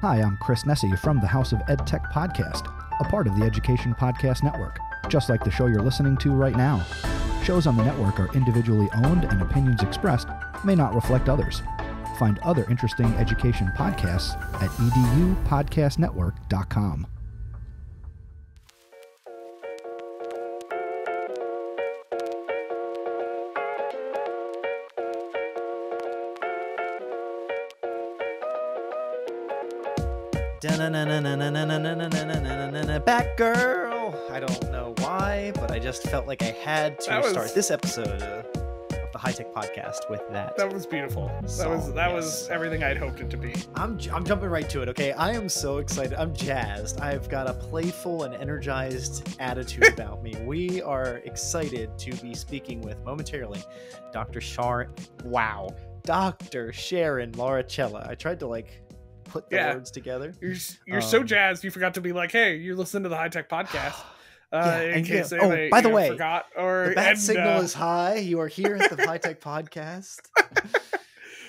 Hi, I'm Chris Nessie from the House of EdTech Podcast, a part of the Education Podcast Network, just like the show you're listening to right now. Shows on the network are individually owned and opinions expressed may not reflect others. Find other interesting education podcasts at edupodcastnetwork.com. Batgirl! I don't know why, but I just felt like I had to start this episode of the High Tech Podcast with that. That was beautiful. That was everything I'd hoped it to be. I'm jumping right to it, okay? I am so excited. I'm jazzed. I've got a playful and energized attitude about me. We are excited to be speaking with, momentarily, Dr. Sharon. Wow. Dr. Sharon Lauricella. I tried to, put the words together. You're so jazzed you forgot to be like, hey, you're listening to the High Tech Podcast. In case they by the way, forgot, or the bat signal is high. You are here at the High Tech Podcast.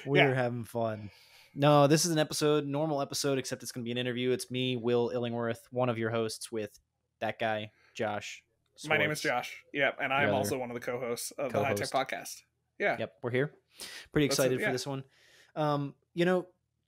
We're having fun. No, this is an normal episode, except it's going to be an interview. It's me, Will Illingworth, one of your hosts, with that guy, Josh Swartz. My name is Josh. Yep, and I am also one of the co-hosts of the High Tech Podcast. Yeah. Yep, we're here. Pretty excited for this one.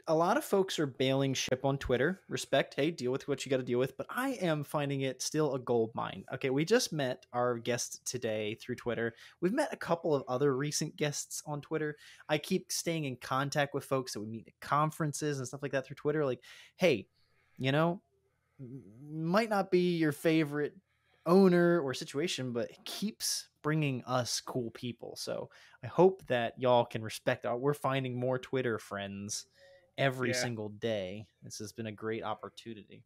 A lot of folks are bailing ship on Twitter. Respect. Hey, deal with what you got to deal with. But I am finding it still a gold mine. Okay, we just met our guest today through Twitter. We've met a couple of other recent guests on Twitter. I keep staying in contact with folks that we meet at conferences and stuff like that through Twitter. Like, hey, might not be your favorite owner or situation, but it keeps bringing us cool people. So I hope that y'all can respect we're finding more Twitter friends every single day. This has been a great opportunity.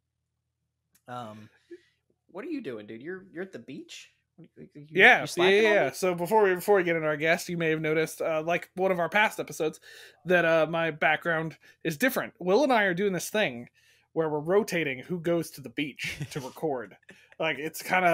What are you doing, dude? You're at the beach? Yeah. So before we get into our guest, you may have noticed, like one of our past episodes, that my background is different. Will and I are doing this thing where we're rotating who goes to the beach to record. It's been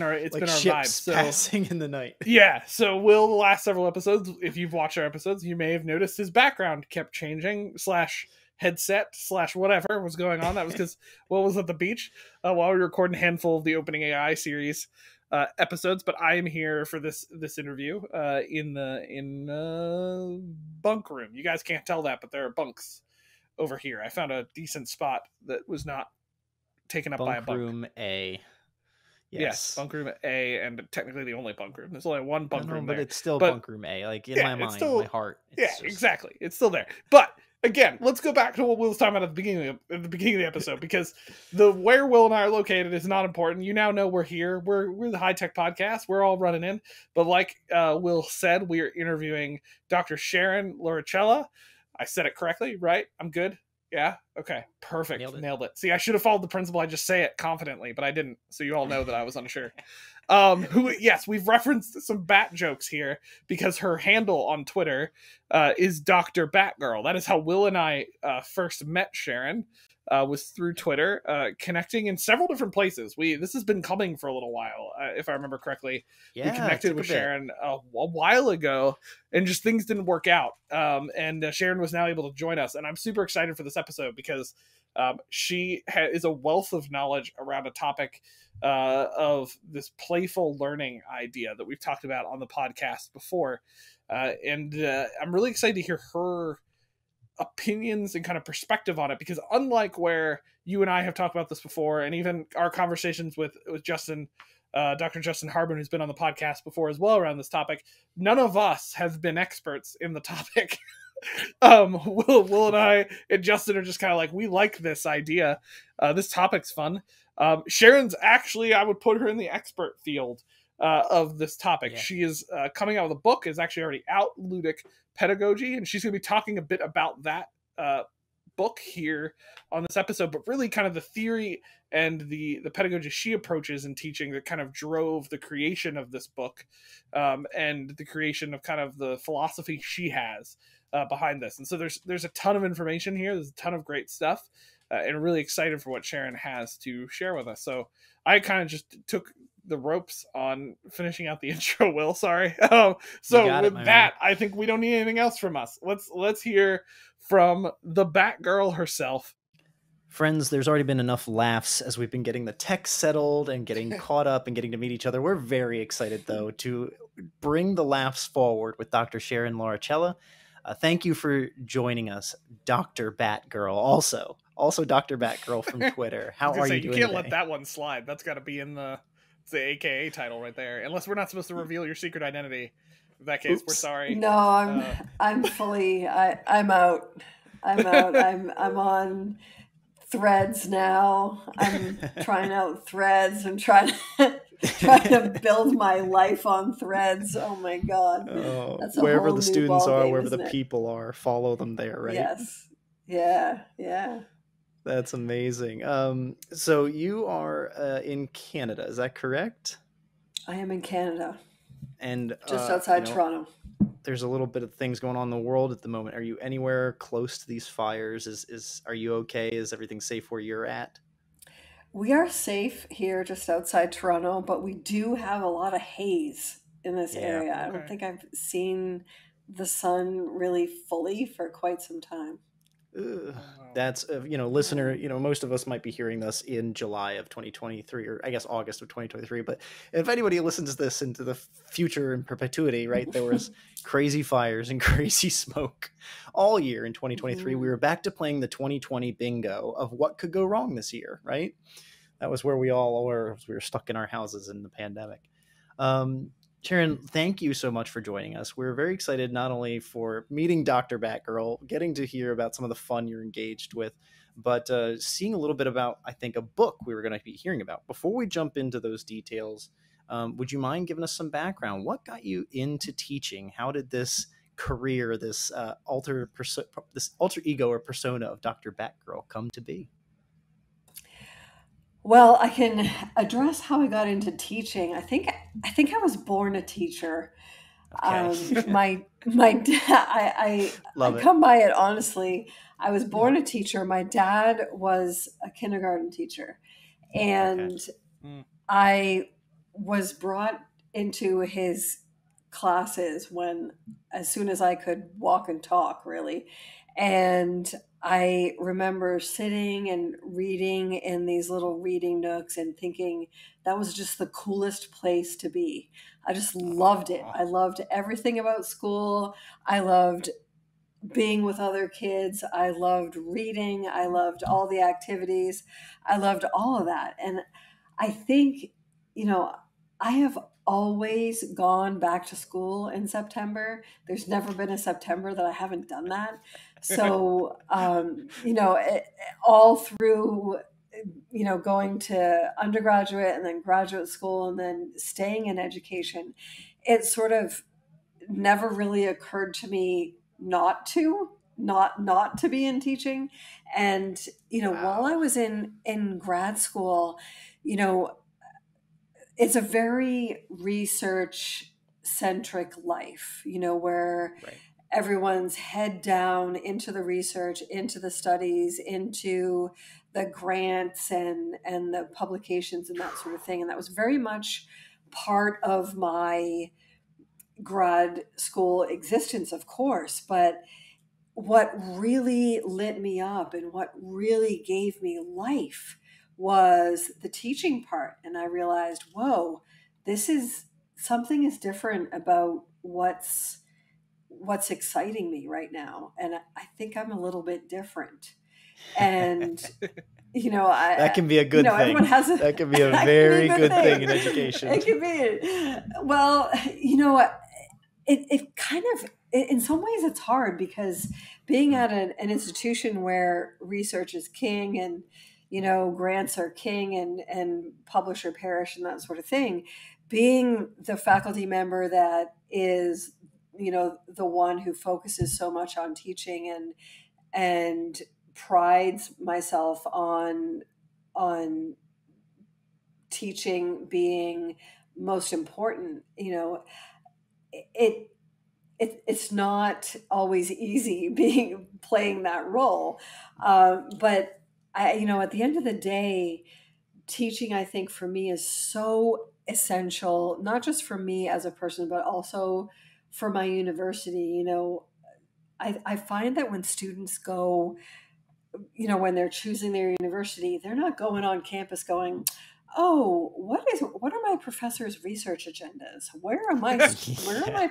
our vibe. So passing in the night. Yeah. So Will, the last several episodes, if you've watched our episodes, you may have noticed his background kept changing / headset / whatever was going on. That was because Will was at the beach while we were recording a handful of the Opening AI series episodes. But I am here for this interview in the bunk room. You guys can't tell that, but there are bunks over here. I found a decent spot that was not taken up by a bunk. Room A. Yes, bunk room A, and technically the only bunk room. There's only one bunk room there. But it's still bunk room A. In my mind, my heart. Exactly. It's still there. But again, let's go back to what Will was talking about at the beginning of the episode, because where Will and I are located is not important. You now know we're here. We're the High Tech Podcast. We're all running in. But like Will said, we are interviewing Dr. Sharon Lauricella. I said it correctly, right? I'm good. Yeah. Okay. Perfect. Nailed it. See, I should have followed the principle. I just say it confidently, but I didn't. So you all know that I was unsure. We've referenced some bat jokes here because her handle on Twitter is Dr. Batgirl. That is how Will and I first met Sharon. Was through Twitter, connecting in several different places. This has been coming for a little while, if I remember correctly. Yeah, we connected with Sharon a while ago, and just things didn't work out. And Sharon was now able to join us, and I'm super excited for this episode because she is a wealth of knowledge around a topic of this playful learning idea that we've talked about on the podcast before. And I'm really excited to hear her opinions and kind of perspective on it, because unlike where you and I have talked about this before, and even our conversations with Justin, Dr. Justin Harbin, who's been on the podcast before as well around this topic, none of us have been experts in the topic. Will and I and Justin are just kind of like, we like this idea. This topic's fun. Sharon's actually, I would put her in the expert field of this topic. Yeah. She is coming out with a book, is actually already out, Ludic Pedagogy, and she's going to be talking a bit about that book here on this episode, but really kind of the theory and the pedagogy she approaches in teaching that kind of drove the creation of this book, and the creation of kind of the philosophy she has behind this. And so there's a ton of information here. There's a ton of great stuff, and really excited for what Sharon has to share with us. So I kind of just took the ropes on finishing out the intro, Will. Sorry. I think we don't need anything else from us. Let's hear from the Batgirl herself. Friends, there's already been enough laughs as we've been getting the tech settled and getting caught up and getting to meet each other. We're very excited, though, to bring the laughs forward with Dr. Sharon Lauricella. Thank you for joining us, Dr. Batgirl. Also Dr. Batgirl from Twitter. How are you doing You can't today? let that one slide. That's got to be in the AKA title right there. Unless we're not supposed to reveal your secret identity. In that case, we're sorry. No, I'm fully. I'm out. I'm out. I'm on Threads now. I'm trying out Threads and trying to build my life on Threads. Oh my God. That's wherever the students are, wherever the people are, follow them there, right? Yes. Yeah. That's amazing. So you are in Canada, is that correct? I am in Canada. And just outside Toronto. There's a little bit of things going on in the world at the moment. Are you anywhere close to these fires? Are you okay? Is everything safe where you're at? We are safe here just outside Toronto, but we do have a lot of haze in this area. Okay. I don't think I've seen the sun really fully for quite some time. That's listener, most of us might be hearing this in July of 2023, or I guess August of 2023, but if anybody listens to this into the future in perpetuity, right, there was crazy fires and crazy smoke all year in 2023. We were back to playing the 2020 bingo of what could go wrong this year, right? That was where we all were. We were stuck in our houses in the pandemic. Sharon, thank you so much for joining us. We're very excited not only for meeting Dr. Batgirl, getting to hear about some of the fun you're engaged with, but seeing a little bit about, I think, a book we were going to be hearing about. Before we jump into those details, would you mind giving us some background? What got you into teaching? How did this career, this alter ego or persona of Dr. Batgirl come to be? Well, I can address how I got into teaching. I think I was born a teacher. Okay. My dad, I come by it honestly. I was born a teacher. My dad was a kindergarten teacher, and I was brought into his classes as soon as I could walk and talk, really. And I remember sitting and reading in these little reading nooks and thinking that was just the coolest place to be. I just loved it. I loved everything about school. I loved being with other kids. I loved reading. I loved all the activities. I loved all of that. And I think, I have always gone back to school in September. There's never been a September that I haven't done that. So, all through, going to undergraduate and then graduate school and then staying in education, it sort of never really occurred to me not to be in teaching. And, while I was in grad school, it's a very research-centric life, where everyone's head down into the research, into the studies, into the grants and the publications and that sort of thing. And that was very much part of my grad school existence, of course. But what really lit me up and what really gave me life was the teaching part. And I realized, whoa, something is different about what's exciting me right now. And I think I'm a little bit different. And, that can be a good thing. Everyone has that can be a very good thing in education. It can be. Well, it kind of, in some ways it's hard because being at an institution where research is king and, grants are king and publisher perish and that sort of thing, being the faculty member that is, the one who focuses so much on teaching and prides myself on teaching being most important, it's not always easy playing that role. But at the end of the day, teaching, I think for me is so essential, not just for me as a person, but also for my university. I find that when students go, when they're choosing their university, they're not going on campus going, oh, what are my professors' research agendas? Where are my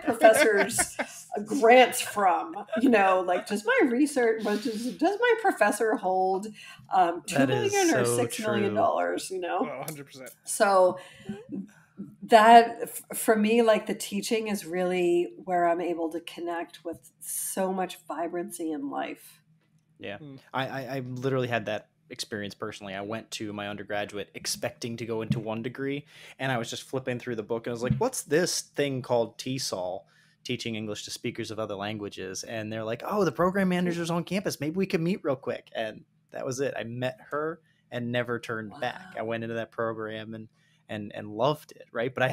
professors' grants from? Does my professor hold $2 million or $6 million? 100%. So that, for me, like, the teaching is really where I'm able to connect with so much vibrancy in life. Yeah, I literally had that experience personally. I went to my undergraduate expecting to go into one degree, and I was just flipping through the book and I was like, what's this thing called TESOL, teaching English to speakers of other languages? And they're like, oh, the program manager's on campus, maybe we could meet real quick. And that was it. I met her and never turned back. I went into that program and loved it, right? But I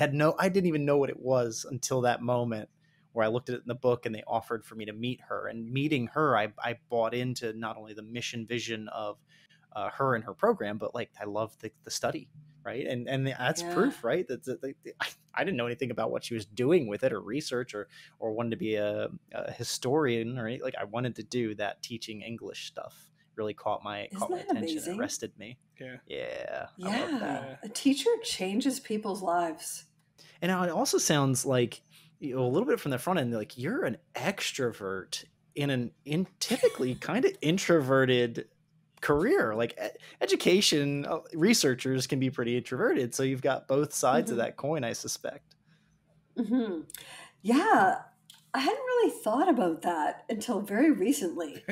didn't even know what it was until that moment where I looked at it in the book and they offered for me to meet her. And meeting her, I bought into not only the mission vision of her and her program, but like I loved the study, right? And that's proof, right? That I didn't know anything about what she was doing with it or research or wanted to be a historian or anything. Like, I wanted to do that teaching English stuff. Really caught my attention. Amazing? And arrested me. Yeah. I love that. A teacher changes people's lives. And now it also sounds like, a little bit from the front end, like you're an extrovert in typically kind of introverted career. Like education researchers can be pretty introverted, so you've got both sides of that coin, I suspect. Yeah, I hadn't really thought about that until very recently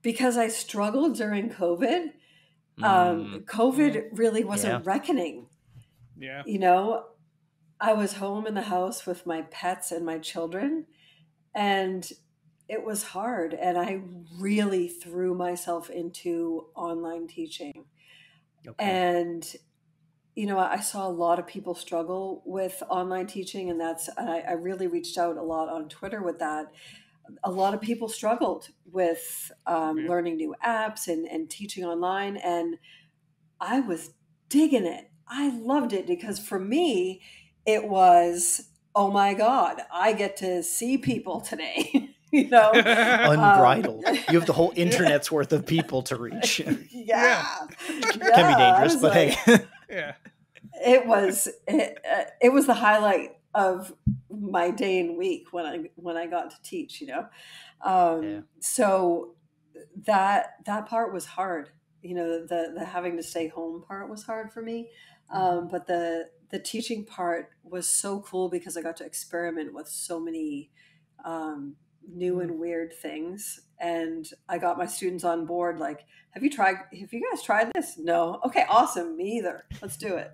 because I struggled during COVID. COVID really was a reckoning. I was home in the house with my pets and my children, and it was hard. And I really threw myself into online teaching. And, I saw a lot of people struggle with online teaching, and I really reached out a lot on Twitter with that. A lot of people struggled with learning new apps and teaching online, and I was digging it. I loved it because for me, it was, oh my God, I get to see people today, unbridled. You have the whole internet's worth of people to reach. Can be dangerous, but hey. It was the highlight of my day and week when I got to teach, So that part was hard. The having to stay home part was hard for me. But the teaching part was so cool because I got to experiment with so many new and weird things. And I got my students on board. Like, have you guys tried this? No. Okay, awesome. Me either. Let's do it.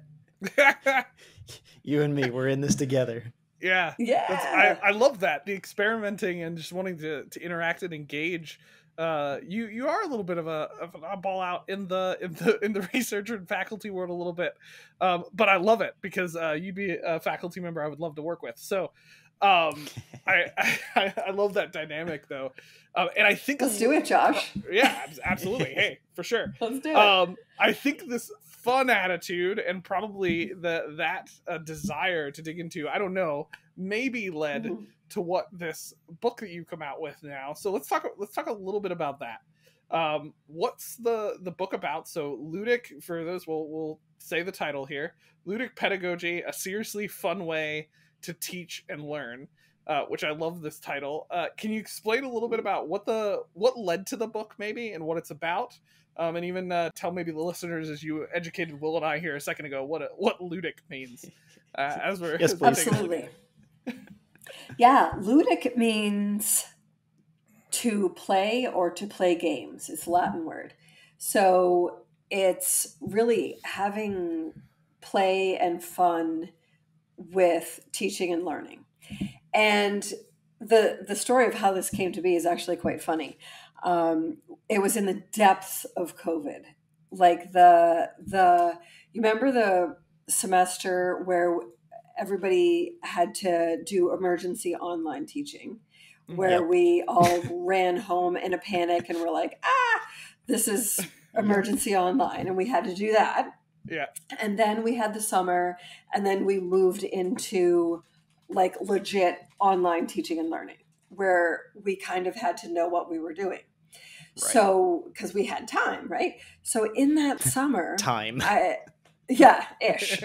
You and me, we're in this together. Yeah. I love that. The experimenting and just wanting to interact and engage. You are a little bit of an oddball out in the researcher and faculty world a little bit, but I love it because you'd be a faculty member I would love to work with. So I love that dynamic though, and I think let's do it, Josh. Yeah, absolutely. Hey, for sure. Let's do it. I think this fun attitude and probably that desire to dig into, I don't know, maybe led to what this book that you come out with now. So let's talk a little bit about that. What's the book about? So Ludic, for those, we'll say the title here. Ludic Pedagogy, a seriously fun way to teach and learn, which I love this title. Can you explain a little bit about what led to the book maybe and what it's about? And even tell maybe the listeners, as you educated Will and I here a second ago, what Ludic means. As we're absolutely. Yeah, ludic means to play or to play games. It's a Latin word. So it's really having play and fun with teaching and learning. And the story of how this came to be is actually quite funny. It was in the depths of COVID. Like you remember the semester where everybody had to do emergency online teaching, where we all ran home in a panic and were like, this is emergency online. And we had to do that. Yeah. And then we had the summer, and then we moved into like legit online teaching and learning, where we kind of had to know what we were doing. So, because we had time, right? So in that summer, ish.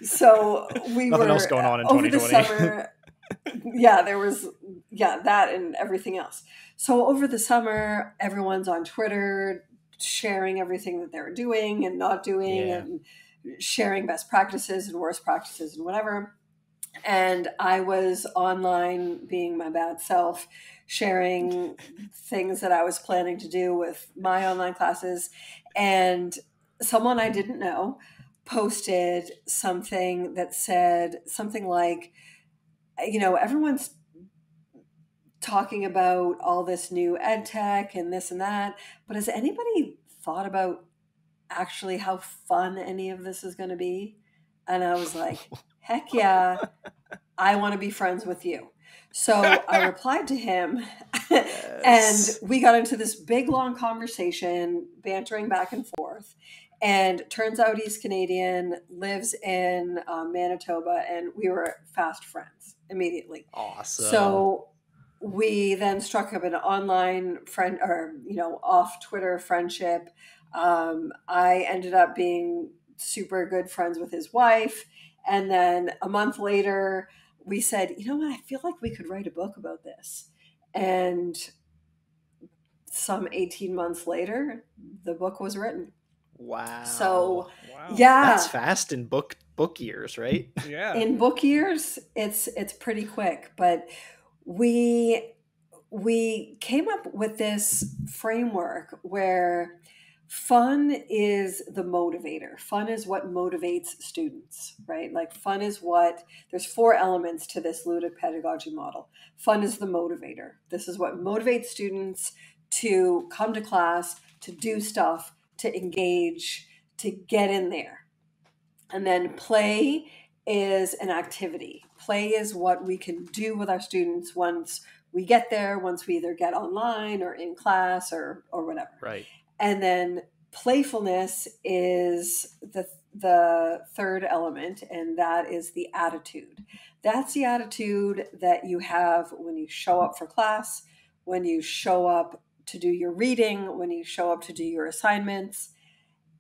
So we Nothing were else going on in over 2020. the summer. There was that and everything else. So over the summer, everyone's on Twitter sharing everything that they're doing and not doing, and sharing best practices and worst practices and whatever. And I was online being my bad self, sharing things that I was planning to do with my online classes. And someone I didn't know posted something that said something like, everyone's talking about all this new ed tech and this and that, but has anybody thought about actually how fun any of this is going to be? And I was like, heck yeah, I want to be friends with you. So I replied to him and we got into this big, long conversation, bantering back and forth. And turns out he's Canadian, lives in Manitoba, and we were fast friends immediately. Awesome. So we then struck up an online friend, or off Twitter friendship. I ended up being super good friends with his wife, and then a month later, we said, you know what? I feel like we could write a book about this. And some 18 months later, the book was written. Wow. So, that's fast in book years, right? Yeah. In book years, it's pretty quick, but we came up with this framework where fun is the motivator. Fun is what motivates students, right? Like fun is there's 4 elements to this ludic pedagogy model. Fun is the motivator. This is what motivates students to come to class, to do stuff, to engage, to get in there. And then play is an activity. Play is what we can do with our students once we get there, once we either get online or in class or whatever. Right. And then playfulness is the third element, and that is the attitude. That's the attitude that you have when you show up for class, when you show up to do your reading, when you show up to do your assignments.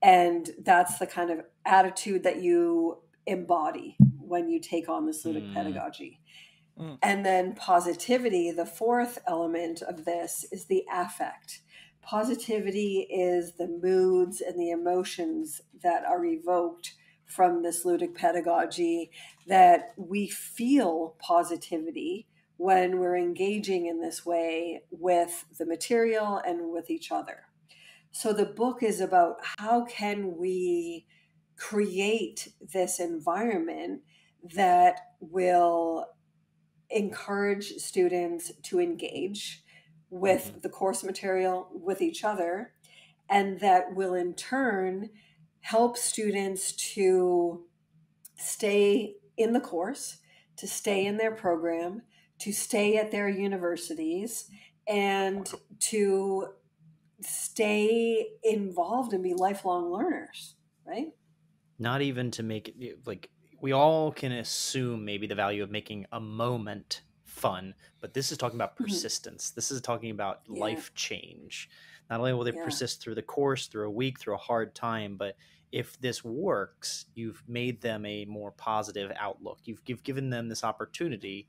And that's the kind of attitude that you embody when you take on this ludic pedagogy. And then positivity, the fourth element of this, is the affect. Positivity is the moods and the emotions that are evoked from this ludic pedagogy, that we feel positivity when we're engaging in this way with the material and with each other. So the book is about how can we create this environment that will encourage students to engage with the course material, with each other, and that will in turn help students to stay in the course, to stay in their program, to stay at their universities, and to stay involved and be lifelong learners, right? Not even to make it like, we all can assume maybe the value of making a moment fun, but this is talking about persistence. This is talking about life change. Not only will they persist through the course, through a week, through a hard time, but if this works, you've made them a more positive outlook. You've given them this opportunity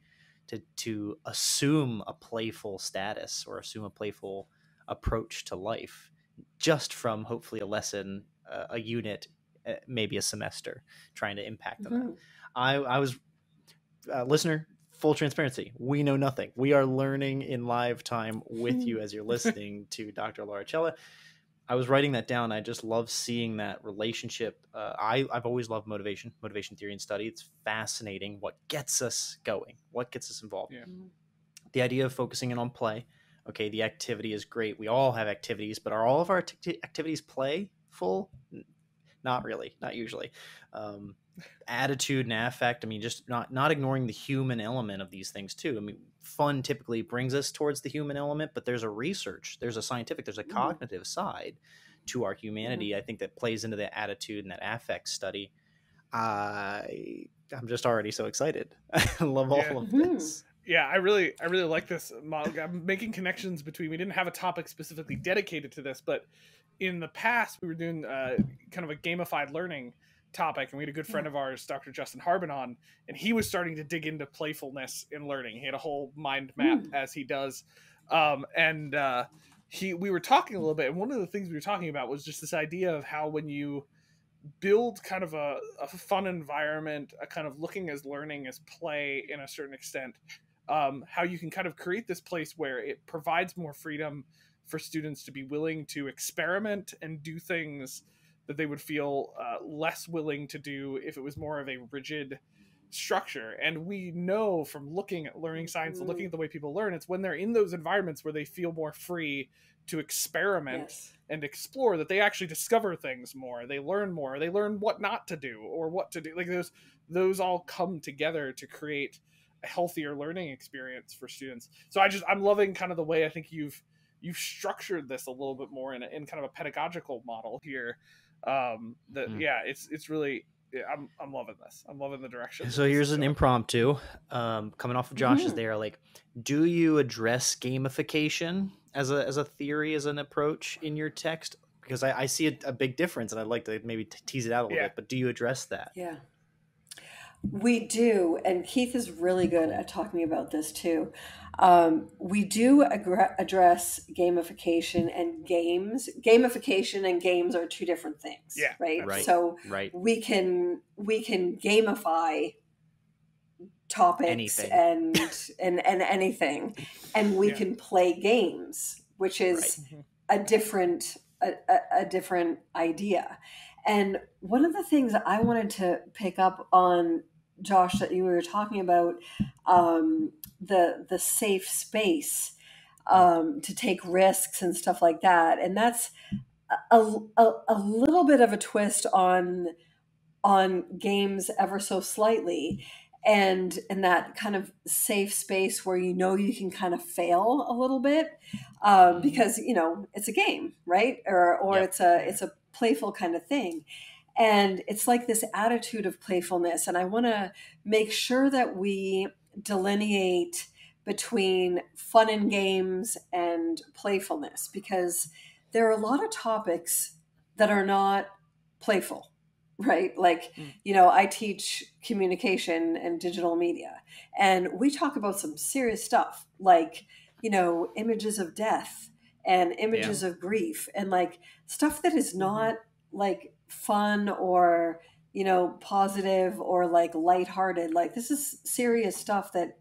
to assume a playful status or assume a playful approach to life, just from hopefully a lesson, a unit, maybe a semester, trying to impact them. I was listener, full transparency, we know nothing. We are learning in live time with you as you're listening to Dr. Lauricella. I was writing that down. I just love seeing that relationship. I've always loved motivation theory and study. It's fascinating what gets us going, what gets us involved. The idea of focusing in on play. Okay, the activity is great. We all have activities, but are all of our activities playful? Not really, not usually. Attitude and affect, I mean, just not ignoring the human element of these things too. I mean, fun typically brings us towards the human element, but there's a scientific, there's a cognitive side to our humanity, I think, that plays into the attitude and that affect study. I'm just already so excited. I love all of this. Yeah, I really like this model. I'm making connections between, we didn't have a topic specifically dedicated to this, but in the past we were doing kind of a gamified learning topic, and we had a good friend of ours, Dr. Justin Harbin, on, and he was starting to dig into playfulness in learning. He had a whole mind map as he does. We were talking a little bit, and one of the things we were talking about was just this idea of how when you build kind of a fun environment, a kind of looking as learning as play in a certain extent, how you can kind of create this place where it provides more freedom for students to be willing to experiment and do things that they would feel less willing to do if it was more of a rigid structure. And we know from looking at learning science and looking at the way people learn, it's when they're in those environments where they feel more free to experiment and explore that they actually discover things more. They learn more. They learn what not to do or what to do. Like those all come together to create a healthier learning experience for students. So I'm loving kind of the way I think you've structured this a little bit more in kind of a pedagogical model here. It's really, I'm loving this. I'm loving the direction. So here's an impromptu, coming off of Josh's there. Like, do you address gamification as a theory, as an approach in your text? Because I see a big difference, and I'd like to maybe tease it out a little bit. But do you address that? Yeah, we do, and Keith is really good at talking about this too. We do address gamification and games. Gamification and games are two different things, right? So we can gamify topics and anything, and we can play games, which is a different idea. And one of the things I wanted to pick up on, Josh, that you were talking about, the safe space to take risks and stuff like that, and that's a little bit of a twist on games ever so slightly, and that kind of safe space where you can kind of fail a little bit because it's a game, right? Or it's a playful kind of thing. And it's like this attitude of playfulness. And I want to make sure that we delineate between fun and games and playfulness, because there are a lot of topics that are not playful, right? Like, I teach communication and digital media, and we talk about some serious stuff, like, images of death and images of grief, and like stuff that is not like fun or positive or like lighthearted. Like, this is serious stuff that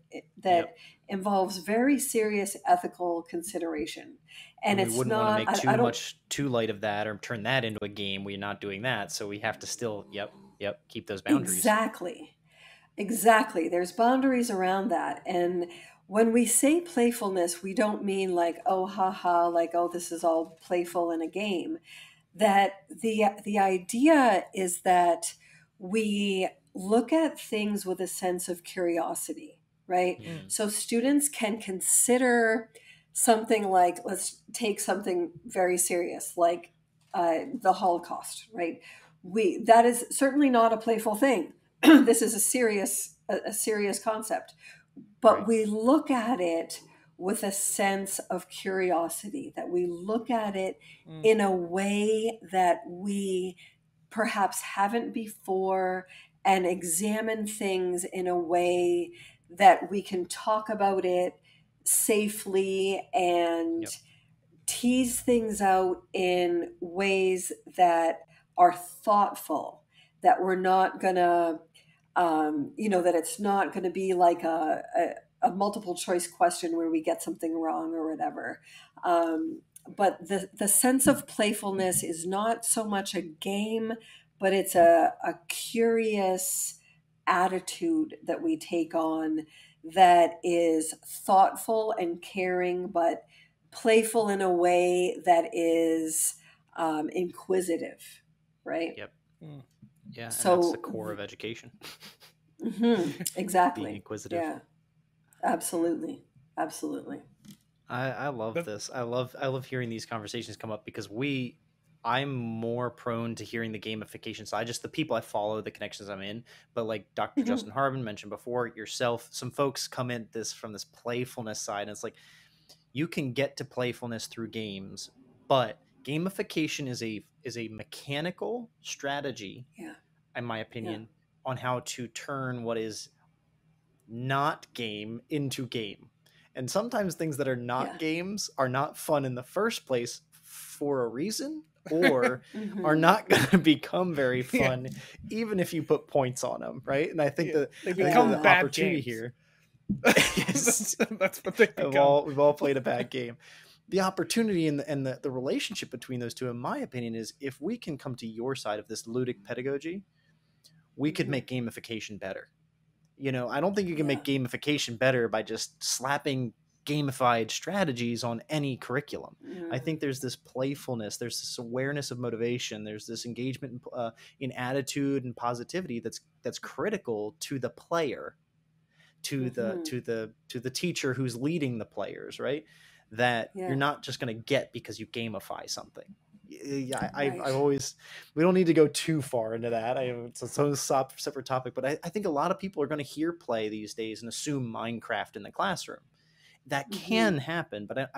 involves very serious ethical consideration, and we it's wouldn't not want to make too light of that or turn that into a game. We're not doing that, so we have to still keep those boundaries. Exactly. There's boundaries around that. And when we say playfulness, we don't mean like, oh, haha, like, oh, this is all playful in a game. That the idea is that we look at things with a sense of curiosity, right? So students can consider something like, let's take something very serious, like the Holocaust, right? That is certainly not a playful thing. This is a serious concept, but we look at it with a sense of curiosity, that we look at it in a way that we perhaps haven't before, and examine things in a way that we can talk about it safely and tease things out in ways that are thoughtful, that we're not gonna that it's not going to be like a multiple choice question where we get something wrong or whatever. But the sense of playfulness is not so much a game, but it's a curious attitude that we take on that is thoughtful and caring, but playful in a way that is inquisitive, right? Yep. Yeah, so and that's the core of education. Exactly. Being inquisitive. Yeah, absolutely. I love this. I love hearing these conversations come up, because we I'm more prone to hearing the gamification side, just the people I follow, the connections I'm in. But like Dr. Justin Harmon mentioned before, yourself, some folks come at this from this playfulness side. And it's like, you can get to playfulness through games, but gamification is a mechanical strategy, in my opinion, on how to turn what is not game into game. And sometimes things that are not games are not fun in the first place for a reason, or are not going to become very fun even if you put points on them, right? And I think that they become the bad opportunity games. Here that's what they become. We've all played a bad game. The opportunity and the relationship between those two, in my opinion, is if we can come to your side of this ludic pedagogy, we could make gamification better. You know, I don't think you can make gamification better by just slapping gamified strategies on any curriculum. I think there's this playfulness, there's this awareness of motivation, there's this engagement in attitude and positivity that's critical to the player, to the teacher who's leading the players, right? That you're not just going to get because you gamify something. I've always, we don't need to go too far into that. It's a separate topic, but I think a lot of people are going to hear play these days and assume Minecraft in the classroom. That can happen, but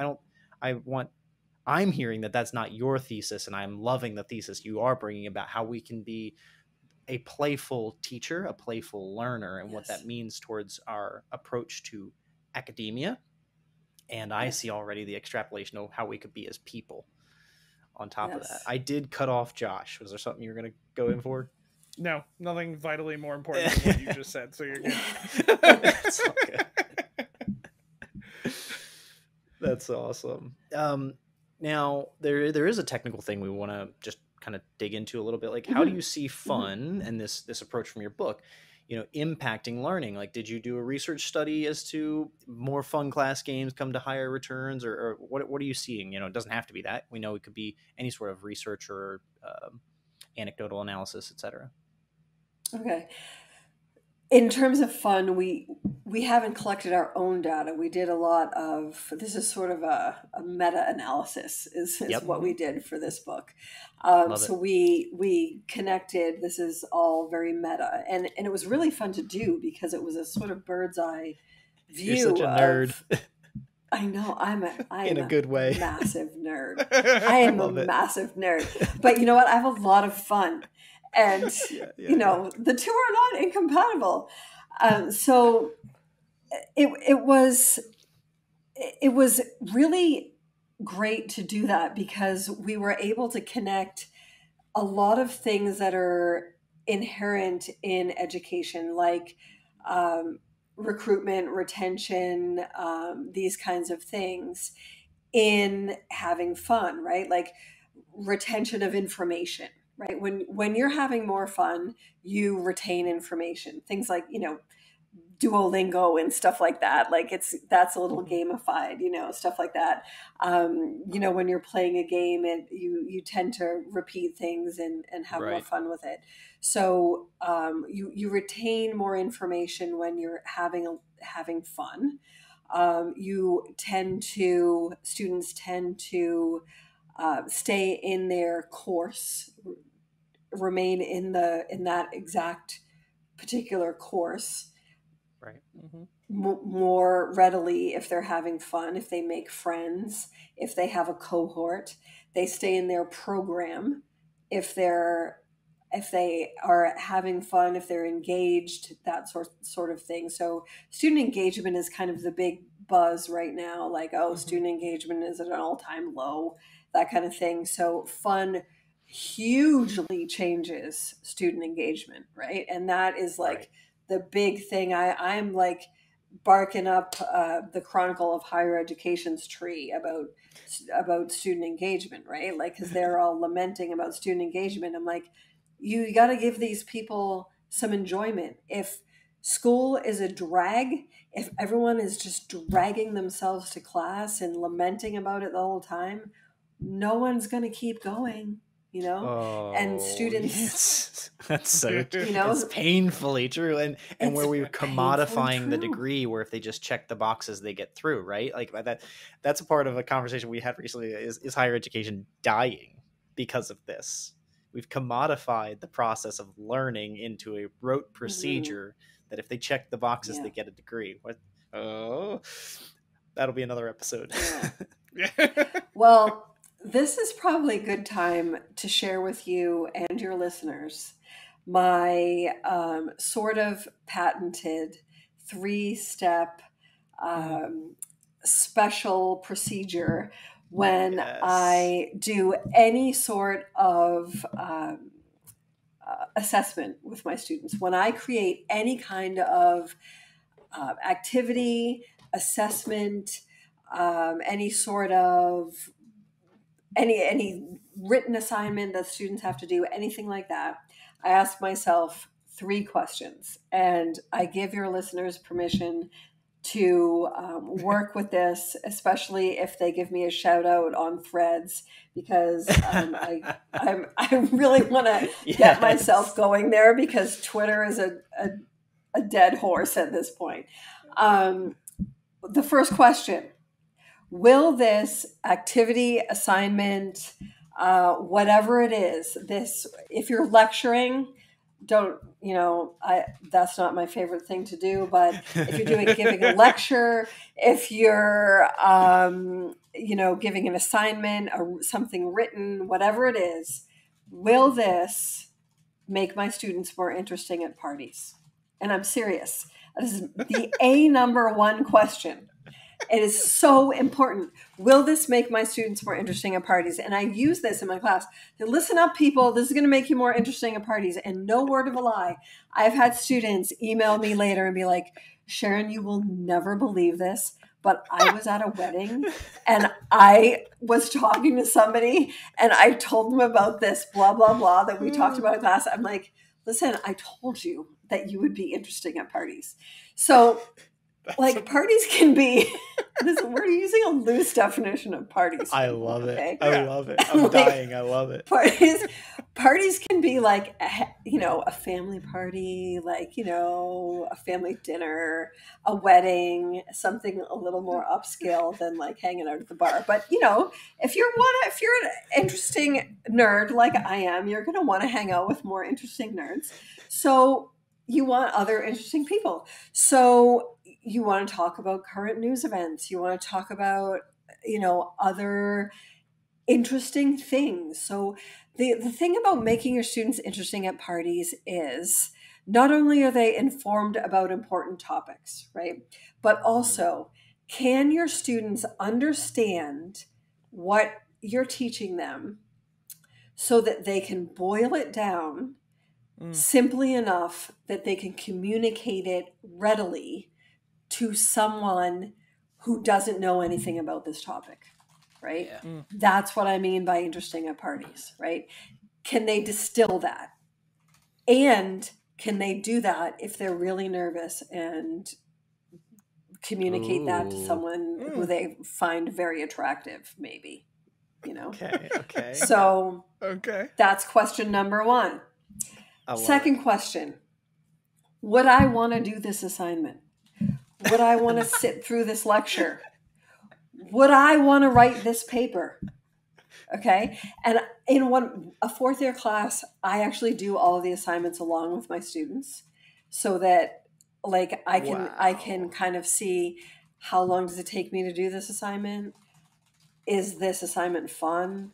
I'm hearing that that's not your thesis, and I'm loving the thesis you are bringing about how we can be a playful teacher, a playful learner, and what that means towards our approach to academia. And I see already the extrapolation of how we could be as people on top of that. I did cut off Josh. Was there something you were going to go in for? No, nothing vitally more important than what you just said, so you're good. That's all good. That's awesome. Now, there is a technical thing we want to just kind of dig into a little bit. Like, how do you see fun and this approach from your book, you know, impacting learning? Like, did you do a research study as to more fun class games come to higher returns, or what are you seeing? You know, it doesn't have to be that. We know it could be any sort of research or anecdotal analysis, etc. Okay. In terms of fun, we haven't collected our own data. We did a lot of, this is sort of a meta-analysis is what we did for this book. So we connected, this is all very meta, and it was really fun to do because it was a sort of bird's eye view. You're such a nerd. I know, I am in a good way. Massive nerd. I am a massive nerd. But you know what? I have a lot of fun. And, you know, the two are not incompatible. So it was really great to do that because we were able to connect a lot of things that are inherent in education, like recruitment, retention, these kinds of things, in having fun, right? Like retention of information. Right. When you're having more fun, you retain information. Things like, you know, Duolingo and stuff like that. Like that's a little gamified, you know, stuff like that. You know, when you're playing a game and you tend to repeat things and have more fun with it. So you retain more information when you're having fun. Students tend to stay in their course, remain in that exact particular course, right? More readily if they're having fun, if they make friends, if they have a cohort, they stay in their program. If they are having fun, if they're engaged, that sort of thing. So student engagement is kind of the big buzz right now. Like, student engagement is at an all-time low, that kind of thing. So fun hugely changes student engagement, right? And that is like the big thing. I'm like barking up the Chronicle of Higher Education's tree about student engagement, right? Like, because they're all lamenting about student engagement. I'm like, you got to give these people some enjoyment. If school is a drag, if everyone is just dragging themselves to class and lamenting about it the whole time, no one's going to keep going, you know? And students, that's so, you know, it's painfully true. And where we're commodifying the degree, where if they just check the boxes, they get through, right? Like that's a part of a conversation we had recently is higher education dying? because of this. We've commodified the process of learning into a rote procedure that if they check the boxes, they get a degree. What? Oh, that'll be another episode. Well, this is probably a good time to share with you and your listeners my sort of patented 3-step special procedure when I do any sort of assessment with my students. When I create any kind of activity, assessment, any sort of any written assignment that students have to do, anything like that, I ask myself 3 questions, and I give your listeners permission to work with this, especially if they give me a shout out on Threads, because I really want to get myself going there, because Twitter is a dead horse at this point. The first question: will this activity, assignment, whatever it is, this, if you're lecturing, don't, that's not my favorite thing to do, but if you're giving a lecture, if you're, giving an assignment or something written, whatever it is, will this make my students more interesting at parties? And I'm serious. This is the number one question. It is so important. Will this make my students more interesting at parties? And I use this in my class. Listen up, people. This is going to make you more interesting at parties. And no word of a lie. I've had students email me later and be like, Sharon, you will never believe this, but I was at a wedding and I was talking to somebody and I told them about this, blah, blah, blah, that we talked about in class. I'm like, listen, I told you that you would be interesting at parties. So parties can be, we're using a loose definition of parties. I love it. Okay? I love it. I'm dying. I love it. Parties can be like, a family party, a family dinner, a wedding, something a little more upscale than hanging out at the bar. But, if you're an interesting nerd like I am, you're going to want to hang out with more interesting nerds. So you want other interesting people. So you want to talk about current news events. You want to talk about, other interesting things. So the thing about making your students interesting at parties is not only are they informed about important topics, right? But also, can your students understand what you're teaching them so that they can boil it down simply enough that they can communicate it readily to someone who doesn't know anything about this topic, right? Yeah. That's what I mean by interesting at parties, right? Can they distill that? And can they do that if they're really nervous and communicate that to someone who they find very attractive, maybe, Okay. So that's question number 1. Second question: would I want to do this assignment? Would I want to sit through this lecture? Would I want to write this paper? Okay. And in a 4th year class, I actually do all of the assignments along with my students so that I can kind of see, how long does it take me to do this assignment? Is this assignment fun?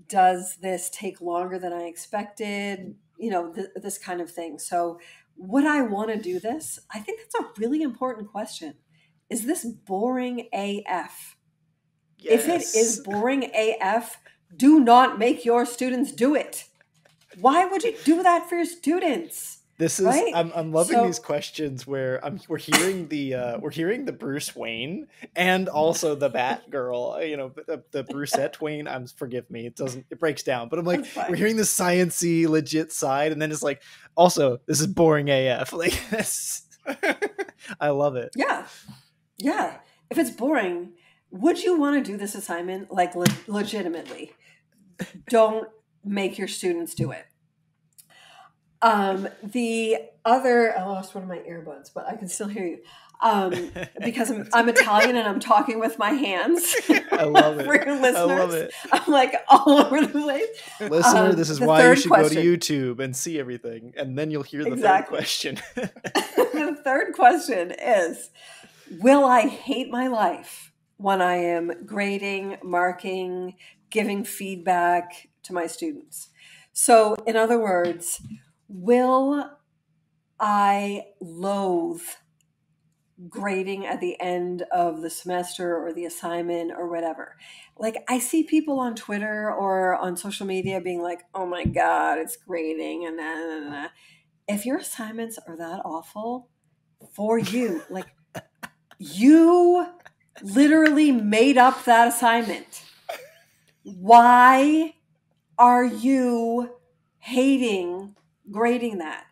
Does this take longer than I expected? This kind of thing. So would I want to do this? I think that's a really important question. Is this boring AF? Yes. If it is boring AF, do not make your students do it. Why would you do that for your students? This is right? I'm loving these questions where we're hearing the Bruce Wayne and also the Batgirl, the Brucette Wayne. Forgive me, it breaks down, but I'm like, we're hearing the sciencey legit side, and then it's like, also this is boring AF. I love it. Yeah. If it's boring, would you want to do this assignment legitimately? Don't make your students do it. The other, I lost one of my earbuds, but I can still hear you. Because I'm Italian and I'm talking with my hands. I love it. For your listeners, I love it. I'm like all over the place. Listener, this is why you should go to YouTube and see everything, and then you'll hear the third question. The third question is, will I hate my life when I am grading, marking, giving feedback to my students? So, in other words, will I loathe grading at the end of the semester or the assignment or whatever? Like, I see people on Twitter or on social media being like, oh my God, it's grading and nah, nah, nah. If your assignments are that awful for you, like you literally made up that assignment. Why are you hating grading that?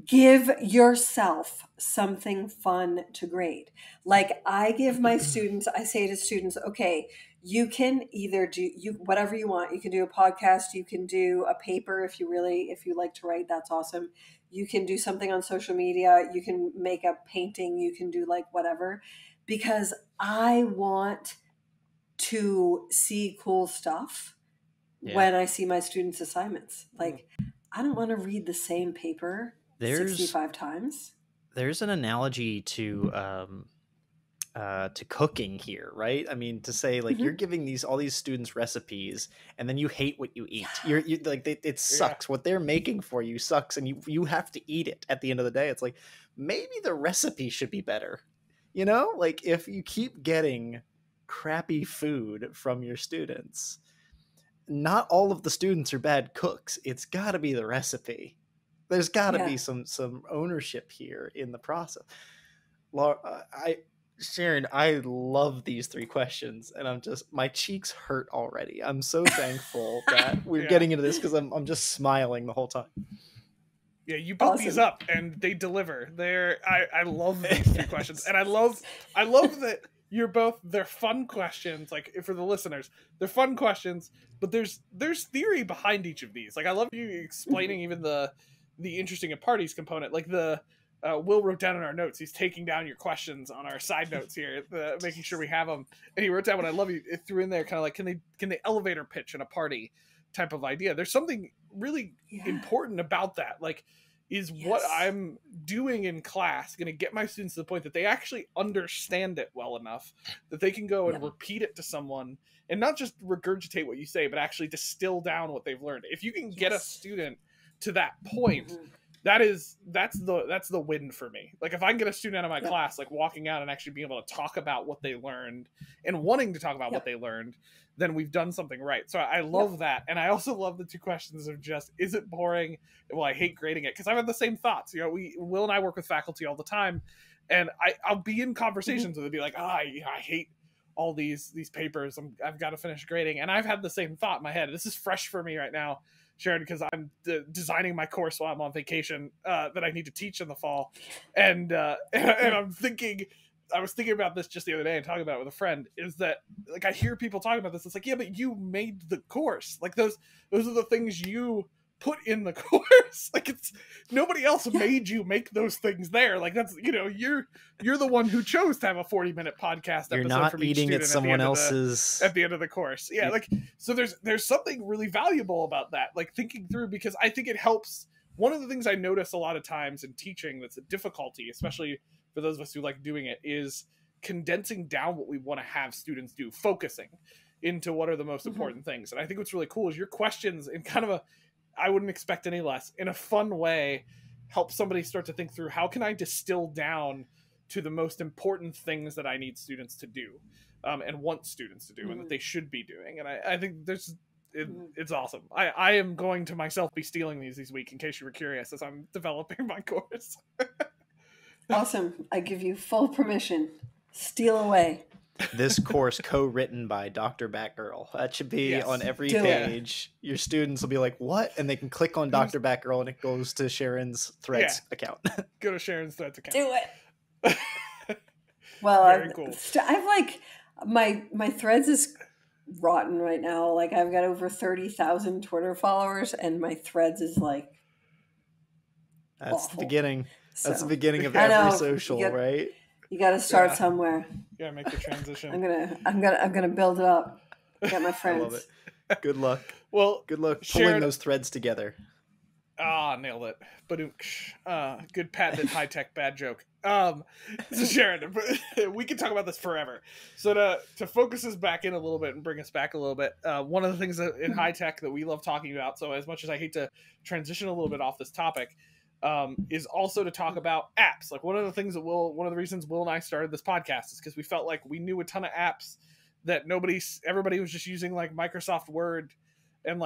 Give yourself something fun to grade. Like I give my students, I say to students, okay, you can either do whatever you want. You can do a podcast, you can do a paper if you like to write, that's awesome. You can do something on social media, you can make a painting, you can do like whatever, because I want to see cool stuff when I see my students' assignments. Like I don't want to read the same paper 65 times. There's an analogy to cooking here, right? I mean, to say like you're giving all these students recipes, and then you hate what you eat. You like it sucks. What they're making for you sucks, and you have to eat it at the end of the day. It's like maybe the recipe should be better. You know, like if you keep getting crappy food from your students, not all of the students are bad cooks. It's got to be the recipe. There's got to be some ownership here in the process. Sharon, I love these 3 questions, and my cheeks hurt already. I'm so thankful that we're getting into this because I'm just smiling the whole time. Yeah, you built these up, and they deliver. I love these 3 questions, and I love that they're fun questions. Like for the listeners, they're fun questions, but there's theory behind each of these. Like I love you explaining even the interesting at parties component. Like Will wrote down in our notes, he's taking down your questions on our side notes here, making sure we have them. And he wrote down what I love you threw in there, kind of like, can they elevator pitch in a party type of idea? There's something really important about that. Like, is what I'm doing in class going to get my students to the point that they actually understand it well enough that they can go and repeat it to someone and not just regurgitate what you say, but actually distill down what they've learned? If you can get a student to that point, that's the win for me. Like if I can get a student out of my class, like walking out and actually being able to talk about what they learned and wanting to talk about what they learned, then we've done something right. So I love that. And I also love the 2 questions of just, is it boring? Well, I hate grading it, because I've had the same thoughts. You know, Will and I work with faculty all the time, and I'll be in conversations with them, be like, I hate all these papers. I've got to finish grading. And I've had the same thought in my head. This is fresh for me right now, Sharon, because I'm designing my course while I'm on vacation that I need to teach in the fall. And I'm thinking, I was thinking about this just the other day and talking about it with a friend, is that like I hear people talking about this. It's like, yeah, but you made the course. Like those are the things you put in the course. Like it's nobody else made you make those things there. Like that's, you know, you're the one who chose to have a 40-minute podcast episode. You're not from each eating student at someone else's at the end of the course. Yeah, like so there's something really valuable about that, like thinking through, because I think it helps. One of the things I notice a lot of times in teaching that's a difficulty, especially for those of us who like doing it, is condensing down what we want to have students do, focusing into what are the most important things. And I think what's really cool is your questions in kind of I wouldn't expect any less, in a fun way, help somebody start to think through, how can I distill down to the most important things that I need students to do and want students to do and that they should be doing. And I think it's awesome. I am going to myself be stealing these week, in case you were curious, as I'm developing my course. Awesome. I give you full permission. Steal away. This course co-written by Dr. Batgirl. That should be on every page. Your students will be like, what? And they can click on Dr. Batgirl and it goes to Sharon's Threads account. Go to Sharon's Threads account. Do it. Well, I've like my Threads is rotten right now. Like I've got over 30,000 Twitter followers, and my Threads is like that's awful. The beginning. That's the beginning of every social, right? You got to start somewhere. Yeah, make the transition. I'm gonna build it up. Get my friends. I love it. Good luck. Well, good luck pulling those threads together. Nailed it. Good patented high-tech bad joke. So Sharon, we can talk about this forever. So to focus us back in a little bit and bring us back a little bit, one of the things in high tech that we love talking about, so as much as I hate to transition a little bit off this topic, is also to talk about apps. Like one of the reasons Will and I started this podcast is because we felt like we knew a ton of apps that everybody was just using, like Microsoft Word and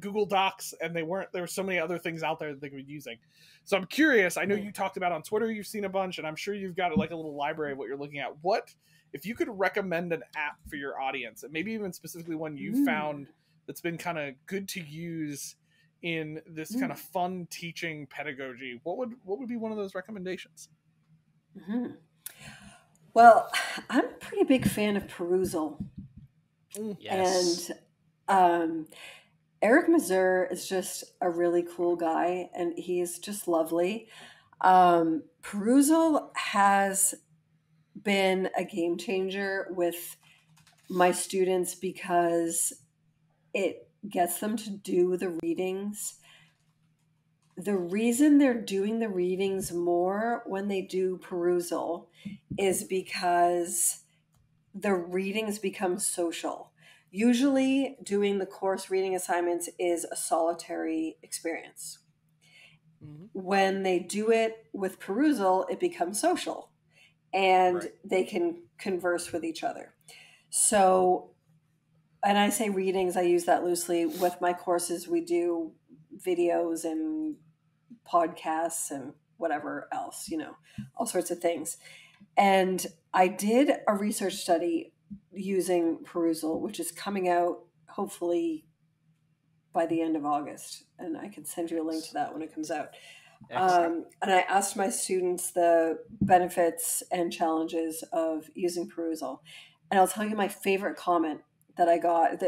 Google Docs, and there were so many other things out there that they could be using. So I'm curious, I know you talked about on Twitter, you've seen a bunch, and I'm sure you've got like a little library of what you're looking at. What, if you could recommend an app for your audience, and maybe even specifically one you found that's been kind of good to use in this kind of fun teaching pedagogy, what would be one of those recommendations? Mm-hmm. Well, I'm a pretty big fan of Perusal. Yes. And Eric Mazur is just a really cool guy, and he's just lovely. Perusal has been a game changer with my students because it gets them to do the readings. The reason they're doing the readings more when they do Perusal is because the readings become social. Usually doing the course reading assignments is a solitary experience. Mm-hmm. When they do it with Perusal, it becomes social, and they can converse with each other. So, and I say readings, I use that loosely. With my courses, we do videos and podcasts and whatever else, all sorts of things. And I did a research study using Perusal, which is coming out hopefully by the end of August. And I can send you a link to that when it comes out. And I asked my students the benefits and challenges of using Perusal. And I'll tell you my favorite comment that I got.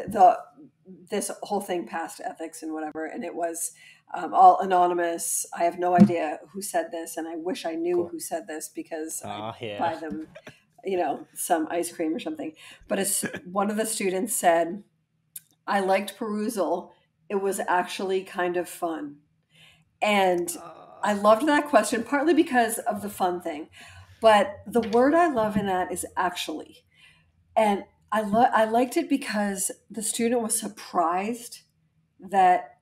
This whole thing passed ethics and whatever, and it was all anonymous. I have no idea who said this, and I wish I knew who said this because I'd buy them, some ice cream or something. But one of the students said, "I liked Perusal. It was actually kind of fun." And I loved that question, partly because of the fun thing. But the word I love in that is actually. And I liked it because the student was surprised that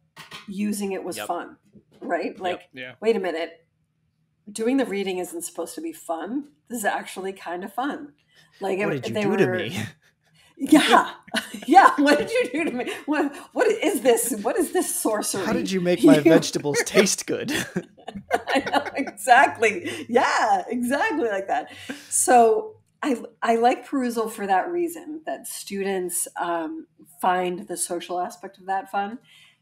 using it was fun, right? Like, wait a minute, doing the reading isn't supposed to be fun. This is actually kind of fun. Like, what did you do to me? Yeah. Yeah. What did you do to me? What is this? What is this sorcery? How did you make my vegetables taste good? I know, exactly. Yeah, exactly like that. So I like Perusal for that reason, that students find the social aspect of that fun.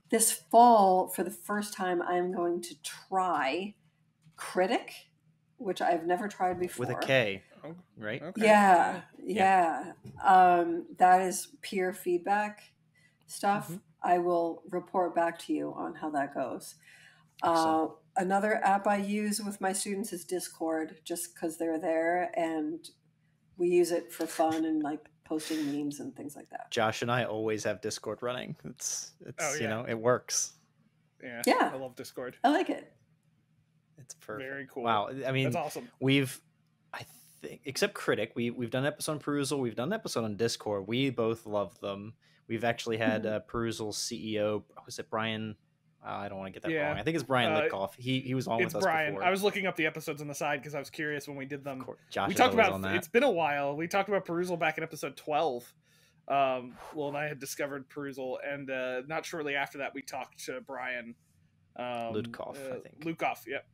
This fall, for the first time, I'm going to try Critic, which I've never tried before. With a K, right? Okay. Yeah. That is peer feedback stuff. Mm-hmm. I will report back to you on how that goes. Another app I use with my students is Discord, just because they're there and we use it for fun and like posting memes and things like that. Josh and I always have Discord running. It's it works. Yeah. I love Discord. I like it. It's perfect. Very cool. Wow. I mean, that's awesome. I think, except Critic, we've done an episode on Perusal. We've done an episode on Discord. We both love them. We've actually had Perusal's CEO. Was it Brian? I don't want to get that wrong. I think it's Brian Litkoff. He was on with us Brian. before. I was looking up the episodes on the side because I was curious when we did them. Josh we talked about it's been a while. We talked about Perusal back in episode 12. Will and I had discovered Perusal, and not shortly after that, we talked to Brian Litkoff. I think Litkoff. Yep.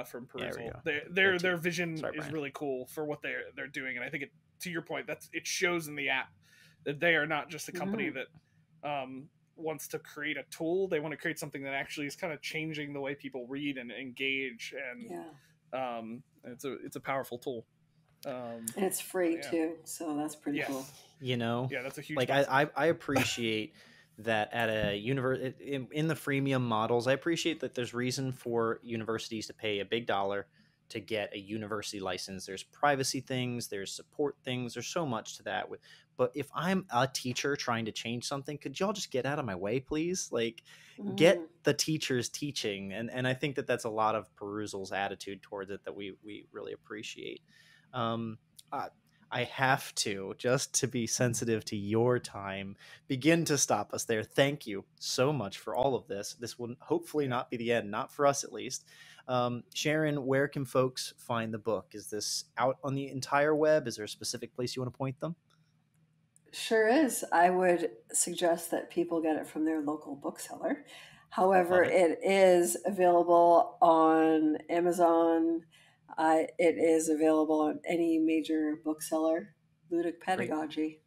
From Perusal. Their vision is really cool for what they're doing, and I think to your point, it shows in the app that they are not just a company that wants to create a tool. They want to create something that actually is kind of changing the way people read and engage, and it's a powerful tool. And it's free too, so that's pretty cool. That's a huge I appreciate that at a in the freemium models. I appreciate that there's reason for universities to pay a big dollar to get a university license. There's privacy things, there's support things, there's so much to that. But if I'm a teacher trying to change something, could y'all just get out of my way, please? Like, get the teachers teaching. And I think that that's a lot of Perusal's attitude towards it that we really appreciate. I have to, just to be sensitive to your time, begin to stop us there. Thank you so much for all of this. This will hopefully not be the end, not for us at least. Sharon, where can folks find the book? Is this out on the entire web? Is there a specific place you want to point them? Sure is. I would suggest that people get it from their local bookseller. However, it is available on Amazon. It is available on any major bookseller. Ludic Pedagogy. Great.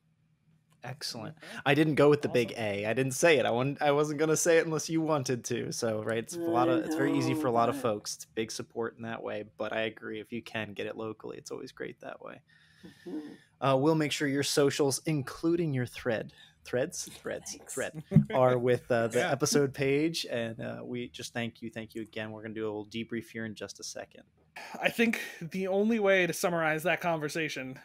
Excellent. I didn't go with the big A. I didn't say it. I wasn't going to say it unless you wanted to. So, right, it's it's very easy for a lot of folks. It's big support in that way. But I agree, if you can get it locally, it's always great that way. We'll make sure your socials, including your thread, are with the episode page. And we just thank you again. We're going to do a little debrief here in just a second. I think the only way to summarize that conversation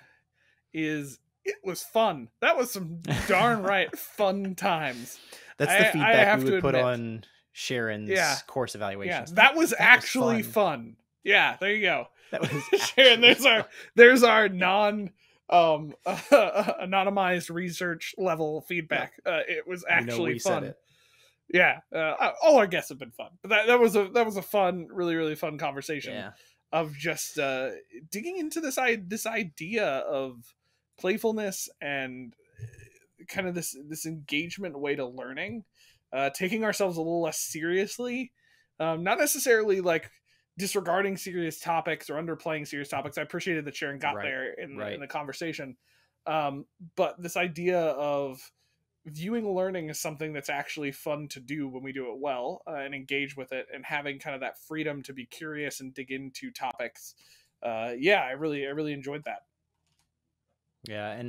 is it was fun. That was some darn right fun times. That's the feedback we would put on Sharon's course evaluations. Yeah, that was actually fun. Yeah, there you go. That was Sharon. There's our non anonymized research level feedback. It was actually fun. Yeah, all our guests have been fun. But that was a fun, really, really fun conversation of just digging into this idea of playfulness and kind of this engagement way to learning, taking ourselves a little less seriously, not necessarily like disregarding serious topics or underplaying serious topics. I appreciated that Sharon got there in the conversation, but this idea of viewing learning as something that's actually fun to do when we do it well, and engage with it, and having kind of that freedom to be curious and dig into topics. I really enjoyed that. Yeah.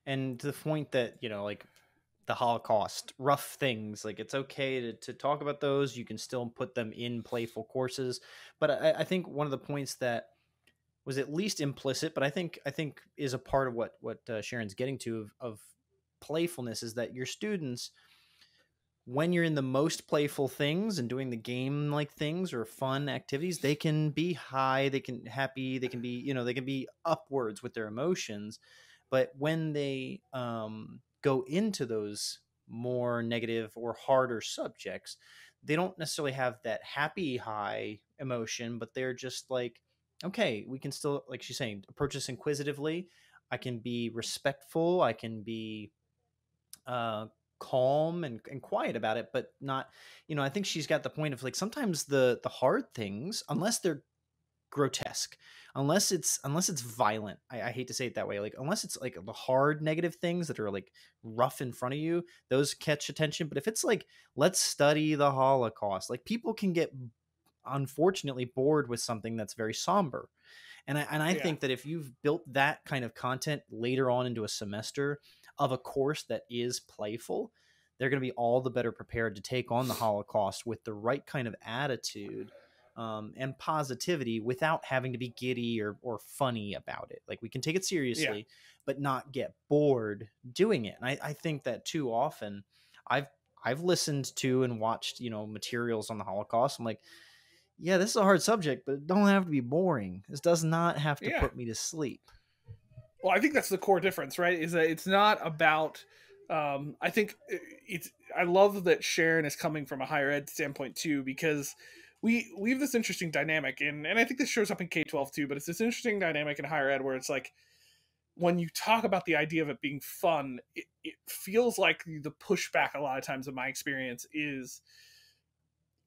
And to the point that, like the Holocaust, rough things, like it's okay to talk about those. You can still put them in playful courses. But I think one of the points that was at least implicit, but I think is a part of what Sharon's getting to of playfulness, is that your students, when you're in the most playful things and doing the game like things or fun activities, they can be high, they can happy, they can be, they can be upwards with their emotions. But when they go into those more negative or harder subjects, they don't necessarily have that happy high emotion, but they're just like, okay, we can still, like she's saying, approach this inquisitively. I can be respectful. I can be calm and quiet about it, but not, I think she's got the point of like, sometimes the hard things, unless they're grotesque, unless it's violent, I hate to say it that way, like unless it's like the hard negative things that are like rough in front of you, those catch attention. But if it's like, let's study the Holocaust, like people can get unfortunately bored with something that's very somber. And I think that if you've built that kind of content later on into a semester of a course that is playful, they're going to be all the better prepared to take on the Holocaust with the right kind of attitude and positivity, without having to be giddy or funny about it. Like, we can take it seriously, but not get bored doing it. And I think that too often I've listened to and watched, materials on the Holocaust. I'm like, yeah, this is a hard subject, but it don't have to be boring. This does not have to put me to sleep. Well, I think that's the core difference, right? Is that it's not about, I think I love that Sharon is coming from a higher ed standpoint too, because we have this interesting dynamic, and I think this shows up in K-12 too, but it's this interesting dynamic in higher ed where it's like, when you talk about the idea of it being fun, it feels like the pushback a lot of times in my experience is,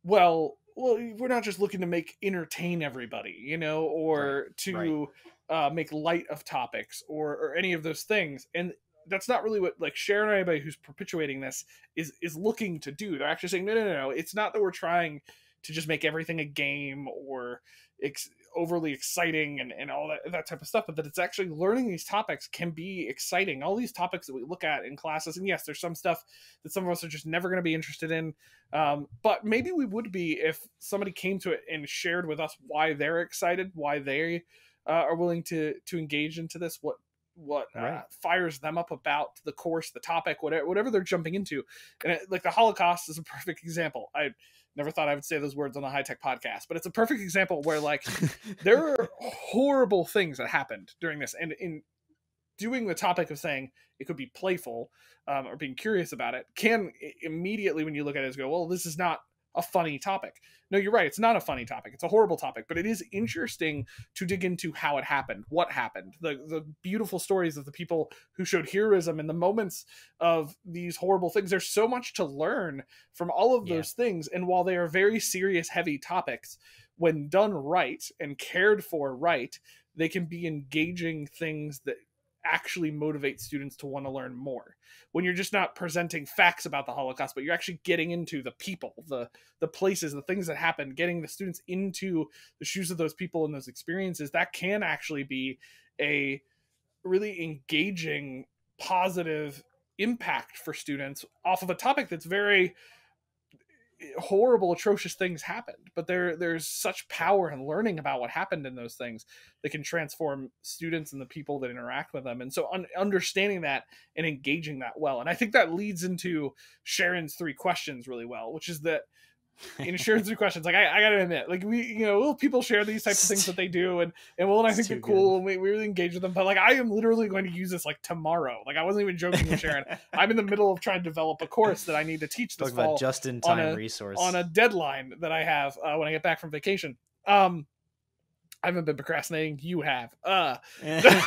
well, we're not just looking to entertain everybody, or to make light of topics or any of those things. And that's not really what, like, Sharon or anybody who's perpetuating this is looking to do. They're actually saying, no. It's not that we're trying to just make everything a game or overly exciting and all that type of stuff, but that it's actually learning these topics can be exciting. All these topics that we look at in classes, and yes, there's some stuff that some of us are just never going to be interested in, but maybe we would be if somebody came to it and shared with us why they're excited, why they are willing to engage into this, what fires them up about the course, the topic, whatever they're jumping into. And like the Holocaust is a perfect example. I never thought I would say those words on the High Tech Podcast, but it's a perfect example where like there are horrible things that happened during this, and in doing the topic of saying it could be playful or being curious about it can immediately, when you look at it, go, well, this is not a funny topic. No, you're right. It's not a funny topic. It's a horrible topic, but it is interesting to dig into how it happened, what happened, the beautiful stories of the people who showed heroism in the moments of these horrible things. There's so much to learn from all of those things. And while they are very serious, heavy topics, when done right and cared for right, they can be engaging things that actually motivate students to want to learn more. When you're just not presenting facts about the Holocaust, but you're actually getting into the people, the places, the things that happened, getting the students into the shoes of those people and those experiences, that can actually be a really engaging, positive impact for students off of a topic that's very horrible, atrocious things happened, but there's such power in learning about what happened in those things that can transform students and the people that interact with them. And so understanding that and engaging that well. And I think that leads into Sharon's 3 questions really well, which is that in Sharon's 3 questions, like I gotta admit, like little people share these types of things that they do, and I think they're cool, and we really engage with them. But like, I am literally going to use this like tomorrow. Like, I wasn't even joking with Sharon. I'm in the middle of trying to develop a course that I need to teach this fall, just-in-time resource on a deadline that I have when I get back from vacation. I haven't been procrastinating. You have.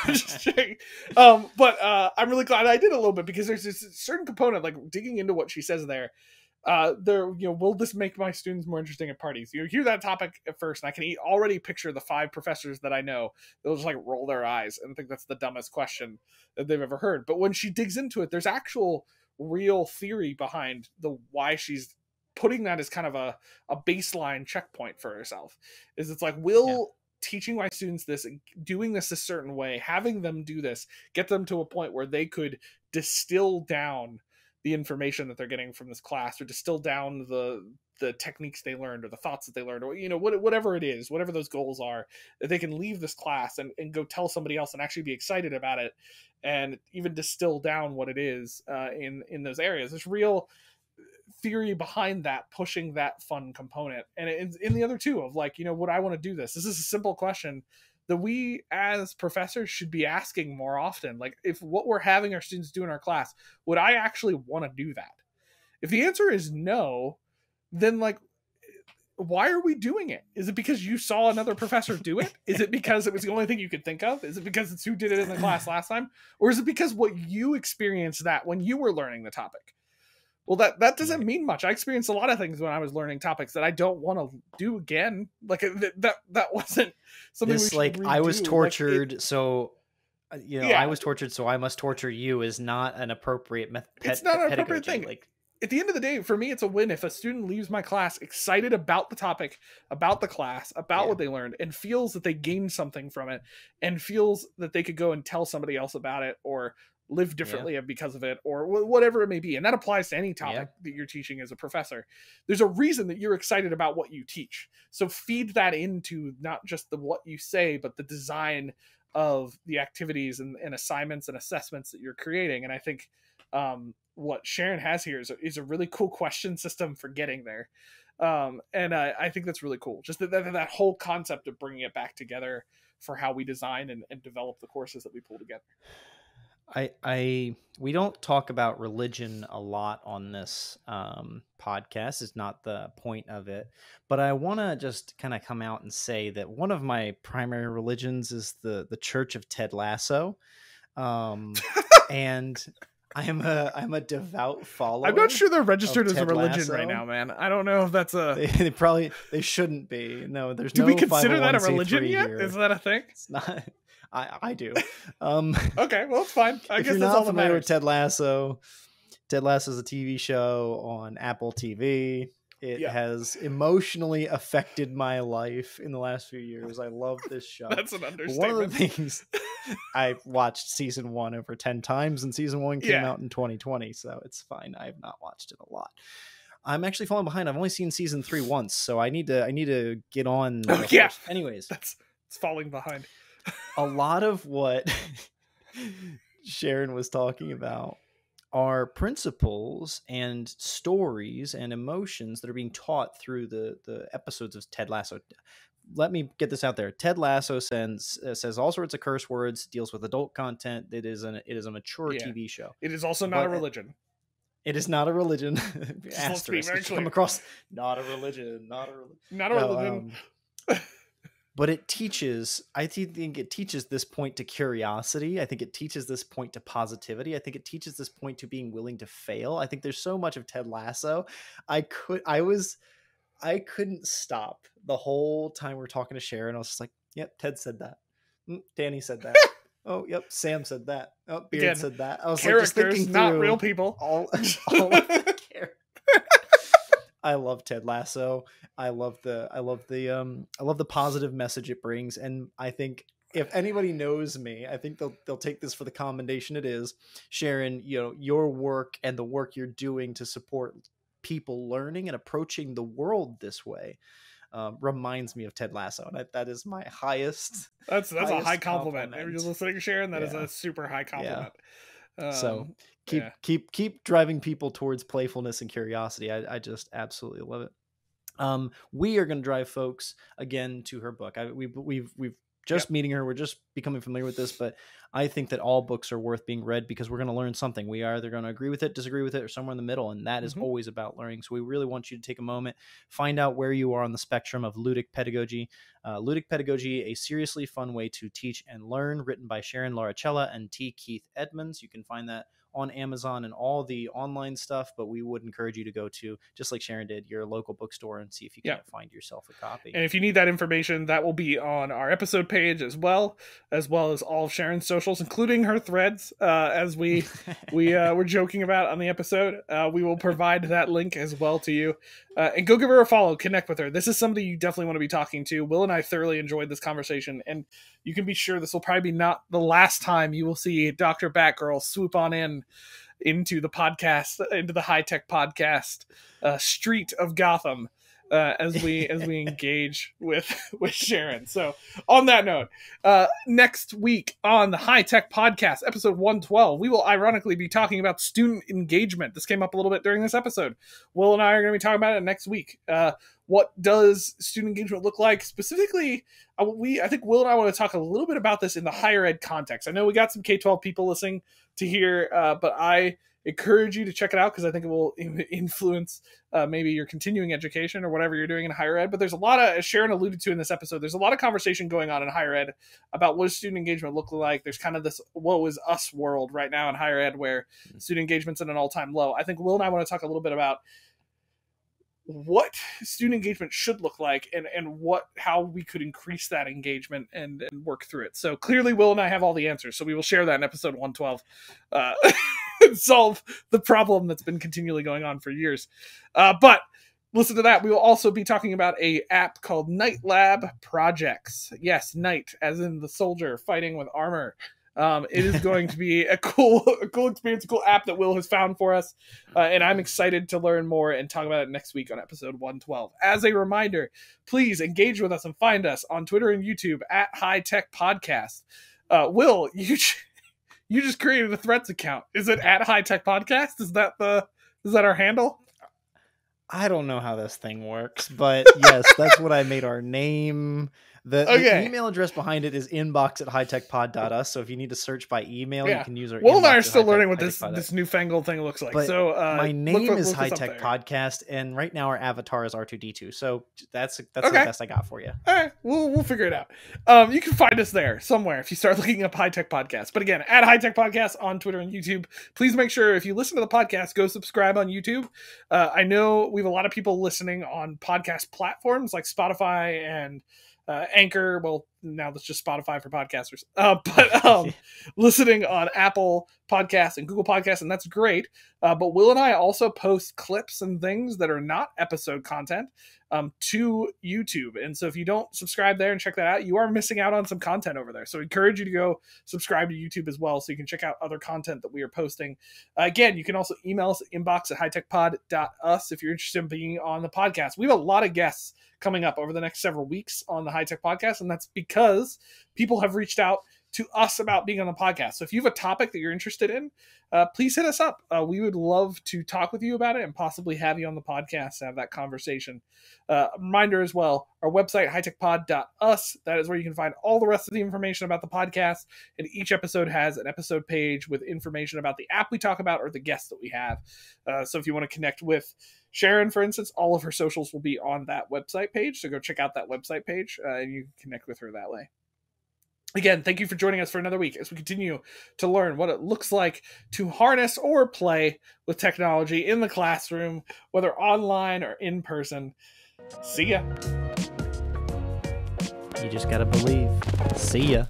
Just kidding. But I'm really glad I did a little bit, because there's this certain component, like digging into what she says there. Will this make my students more interesting at parties? You hear that topic at first, and I can already picture the 5 professors that I know. They'll just like roll their eyes and think that's the dumbest question that they've ever heard. But when she digs into it, there's actual real theory behind the why she's putting that as kind of a baseline checkpoint for herself. Is it's like, teaching my students this, doing this a certain way, having them do this, get them to a point where they could distill down the information that they're getting from this class, or distill down the techniques they learned, or the thoughts that they learned, or whatever it is, whatever those goals are, that they can leave this class and go tell somebody else and actually be excited about it, and even distill down what it is in those areas. There's real theory behind that, pushing that fun component. And in the other 2 of like, would I want to do this? This is a simple question that we as professors should be asking more often. Like, if what we're having our students do in our class, would I actually want to do that? If the answer is no, then like, why are we doing it? Is it because you saw another professor do it? Is it because it was the only thing you could think of? Is it because it's who did it in the class last time? Or is it because what you experienced that when you were learning the topic? Well, that doesn't mean much. I experienced a lot of things when I was learning topics that I don't want to do again. Like that wasn't something this, we should redo. I was tortured, I was tortured, so I must torture you is not an appropriate it's not an appropriate thing. Like, at the end of the day, for me, it's a win if a student leaves my class excited about the topic, about the class, about what they learned, and feels that they gained something from it, and feels that they could go and tell somebody else about it, or live differently because of it, or whatever it may be. And that applies to any topic that you're teaching as a professor. There's a reason that you're excited about what you teach. So feed that into not just what you say, but the design of the activities and assignments and assessments that you're creating. And I think what Sharon has here is a really cool question system for getting there. And I think that's really cool. Just that whole concept of bringing it back together for how we design and develop the courses that we pull together. We don't talk about religion a lot on this podcast. It's not the point of it, but I want to just kind of come out and say that one of my primary religions is the Church of Ted Lasso, and I'm a devout follower. I'm not sure they're registered as a religion Lasso right now, man. I don't know if that's a. They shouldn't be. No, there's Do no. we consider that a religion yet? Here. Is that a thing? It's not. I do. Okay, well, it's fine. I guess you're that's not all that familiar matters. with Ted Lasso, Ted Lasso is a TV show on Apple TV. It has emotionally affected my life in the last few years. I love this show. That's an understatement. One of the things, I watched season 1 over 10 times, and season 1 came out in 2020, so it's fine. I have not watched it a lot. I'm actually falling behind. I've only seen season 3 once, so I need to get on. Anyways, it's falling behind. A lot of what Sharon was talking about are principles and stories and emotions that are being taught through the episodes of Ted Lasso. Let me get this out there. Ted Lasso says all sorts of curse words, deals with adult content. It is a mature TV show. It is also not a religion. It is not a religion. Asterisk. Come across not a religion. Not a religion. But it teaches, I think it teaches this point to curiosity. I think it teaches this point to positivity. I think it teaches this point to being willing to fail. I think there's so much of Ted Lasso. I couldn't stop the whole time we're talking to Sharon. I was just like, yep, Ted said that. Danny said that. Oh, yep, Sam said that. Oh, Beard said that. I was characters, like, just thinking not through real people. All of the characters. I love Ted Lasso. I love the positive message it brings, and I think if anybody knows me, I think they'll take this for the commendation it is. Sharon, your work and the work you're doing to support people learning and approaching the world this way reminds me of Ted Lasso, and that is my highest. That's a high compliment. If you're listening, Sharon, that is a super high compliment. So keep driving people towards playfulness and curiosity. I just absolutely love it. We are going to drive folks again to her book. We've just meeting her. We're just becoming familiar with this, but I think that all books are worth being read because we're going to learn something. We are either going to agree with it, disagree with it, or somewhere in the middle. And that is always about learning. So we really want you to take a moment, find out where you are on the spectrum of ludic pedagogy. Ludic pedagogy, a seriously fun way to teach and learn, written by Sharon, Lauricella, and T. Keith Edmonds. You can find that on Amazon and all the online stuff, but we would encourage you to go to, just like Sharon did, your local bookstore and see if you can't find yourself a copy. And if you need that information, that will be on our episode page as well as all of Sharon's socials, including her threads, as we were joking about on the episode. We will provide that link as well to you. And go give her a follow, connect with her. This is somebody you definitely want to be talking to. Will and I thoroughly enjoyed this conversation, and you can be sure this will probably be not the last time you will see Dr. Batgirl swoop on into the podcast, into the high-tech podcast street of Gotham as we engage with Sharon. So on that note, next week on the High-Tech Podcast, episode 112, we will ironically be talking about student engagement. This came up a little bit during this episode. Will and I are going to be talking about it next week. What does student engagement look like? Specifically, I think Will and I want to talk a little bit about this in the higher ed context. I know we got some K-12 people listening to hear, but I encourage you to check it out because I think it will influence maybe your continuing education or whatever you're doing in higher ed. But there's a lot of, as Sharon alluded to in this episode, there's a lot of conversation going on in higher ed about what does student engagement look like. There's kind of this woe is us world right now in higher ed where student engagement's at an all-time low. I think Will and I want to talk a little bit about what student engagement should look like and how we could increase that engagement and work through it. So clearly Will and I have all the answers. So we will share that in episode 112 and solve the problem that's been continually going on for years. But listen to that. We will also be talking about a app called Night Lab Projects. Yes, night, as in the soldier fighting with armor. It is going to be a cool experience, a cool app that Will has found for us. And I'm excited to learn more and talk about it next week on episode 112. As a reminder, please engage with us and find us on Twitter and YouTube at High Tech Podcast. Will, you just created a Threads account. Is it at High Tech Podcast? Is that our handle? I don't know how this thing works, but yes, that's what I made our name. The email address behind it is inbox@hightechpod.us. So if you need to search by email, you can use our Will and I are still learning what this newfangled thing looks like. But so my name is High Tech Podcast, and right now our avatar is R2D2. So that's the best I got for you. All right, we'll figure it out. You can find us there somewhere if you start looking up High Tech Podcast. But again, at High Tech Podcast on Twitter and YouTube. Please make sure if you listen to the podcast, go subscribe on YouTube. I know we have a lot of people listening on podcast platforms like Spotify and Anchor. Well, now that's just Spotify for podcasters. Listening on Apple Podcasts and Google Podcasts, and that's great. But Will and I also post clips and things that are not episode content to YouTube. And so if you don't subscribe there and check that out, you are missing out on some content over there. So I encourage you to go subscribe to YouTube as well, so you can check out other content that we are posting. Again, you can also email us at inbox@hightechpod.us if you're interested in being on the podcast. We have a lot of guests coming up over the next several weeks on the High Tech Podcast, and that's because people have reached out to us about being on the podcast. So if you have a topic that you're interested in, please hit us up. We would love to talk with you about it and possibly have you on the podcast to have that conversation. Reminder as well, our website, hightechpod.us, that is where you can find all the rest of the information about the podcast. And each episode has an episode page with information about the app we talk about or the guests that we have. So if you want to connect with Sharon, for instance, all of her socials will be on that website page. So go check out that website page and you can connect with her that way. Again, thank you for joining us for another week as we continue to learn what it looks like to harness or play with technology in the classroom, whether online or in person. See ya. You just gotta believe. See ya.